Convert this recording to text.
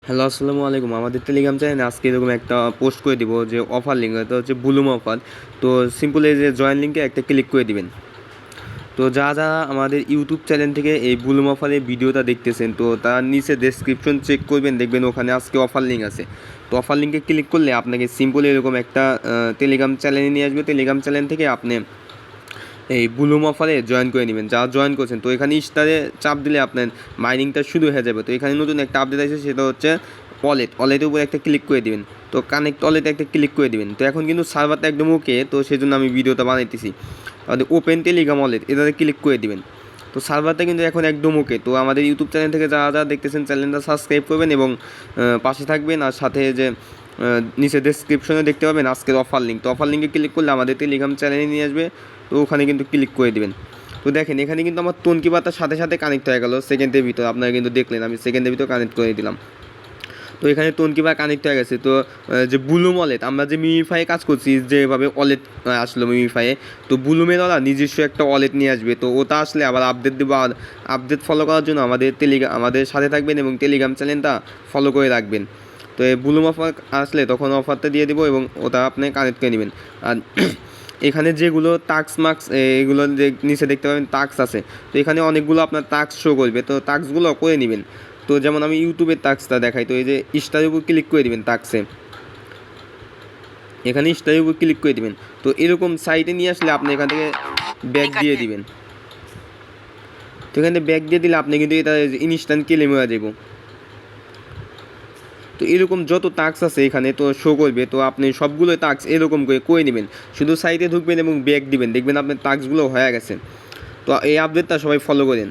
Hello, আসসালামু আলাইকুম। আমাদের টেলিগ্রাম চ্যানেলে আজকে এরকম একটা পোস্ট করে দিব যে অফার লিঙ্ক, এটা হচ্ছে বুলুম অফার। তো সিম্পল এই যে জয়েন লিঙ্কে একটা ক্লিক করে দিবেন। তো যারা আমাদের ইউটিউব চ্যানেল থেকে এই বুলুম অফারের ভিডিওটা দেখতেছেন, তো তার নিচে ডেসক্রিপশন চেক করবেন, দেখবেন ওখানে আজকে অফার লিঙ্ক আছে। তো অফার লিঙ্কে ক্লিক করলে আপনাকে সিম্পল এরকম একটা টেলিগ্রাম চ্যানেলে নিয়ে আসবে। টেলিগ্রাম চ্যানেল থেকে আপনি এই বুলুম অফারে জয়েন করে নেবেন। যা জয়েন করছেন, তো এখানে স্টারে চাপ দিলে আপনার মাইনিংটা শুরু হয়ে যাবে। তো এখানে নতুন একটা আপডেট আছে, সেটা হচ্ছে ওয়ালেটের উপরে একটা ক্লিক করে দিবেন। তো কানেক্ট ওয়ালেটে একটা ক্লিক করে দিবেন। তো এখন কিন্তু সার্ভারটা একদম ওকে, তো সেই জন্য আমি ভিডিওটা বানাইতেছি। আমাদের ওপেন টেলিগ্রাম ওয়ালেট এটাতে ক্লিক করে দিবেন। তো সার্ভারটা কিন্তু এখন একদম ওকে। তো আমাদের ইউটিউব চ্যানেল থেকে যারা যারা দেখতেছেন, চ্যানেলটা সাবস্ক্রাইব করবেন এবং পাশে থাকবেন। আর সাথে যে নিচে ডেসক্রিপশনে দেখতে পাবেন আজকের অফার লিঙ্ক। তো অফার লিঙ্কে ক্লিক করলে আমাদের টেলিগ্রাম চ্যানেলে নিয়ে আসবে। তো ওখানে কিন্তু ক্লিক করে দেবেন। তো দেখেন এখানে কিন্তু আমার তনকি পাতার সাথে সাথে কানেক্ট হয়ে গেল সেকেন্ডের ভিতর। আপনারা কিন্তু দেখলেন আমি সেকেন্ডের ভিতর কানেক্ট করে দিলাম। তো এখানে তনকি পাতা কানেক্ট হয়ে গেছে। তো যে বুলুম ওয়ালেট, আমরা যে মিমিফাইয়ে কাজ করছি, যেভাবে ওয়ালেট আসলো মিমিফাইয়ে, তো বুলুমের ওরা নিজস্ব একটা ওয়ালেট নিয়ে আসবে। তো ওটা আসলে আবার আপডেট দেবো। আর আপডেট ফলো করার জন্য আমাদের সাথে থাকবেন এবং টেলিগ্রাম চ্যানেলটা ফলো করে রাখবেন। তো এই বুলুম অফার আসলে তখন অফারটা দিয়ে দেবো এবং ওটা আপনি কানেক্ট করে নেবেন। আর এখানে যেগুলো টাস্ক মার্কস, এগুলো যে নিচে দেখতে পাবেন টাস্ক আছে। তো এখানে অনেকগুলো আপনার টাস্ক শো করবে, তো টাস্কগুলো করে নেবেন। তো যেমন আমি ইউটিউবের টাস্কটা দেখাই। তো এই যে স্টারের উপর ক্লিক করে দেবেন টাস্কে, এখানে স্টারের উপর ক্লিক করে দেবেন। তো এরকম সাইটে নিয়ে আসলে আপনি এখান থেকে ব্যাক দিয়ে দিবেন। তো এখানে ব্যাক দিয়ে দিলে আপনি কিন্তু এটা ইনস্ট্যান্ট ক্লেম হয়ে যাব। তো এরকম যত টাস্ক আছে এখানে তো শো করবে। তো আপনি সবগুলো টাস্ক এরকম করে নেবেন। শুধু সাইটে ঢুকবেন এবং ব্যাক দিবেন, দেখবেন আপনার টাস্কগুলো হয়ে গেছে। তো এই আপডেটটা সবাই ফলো করেন।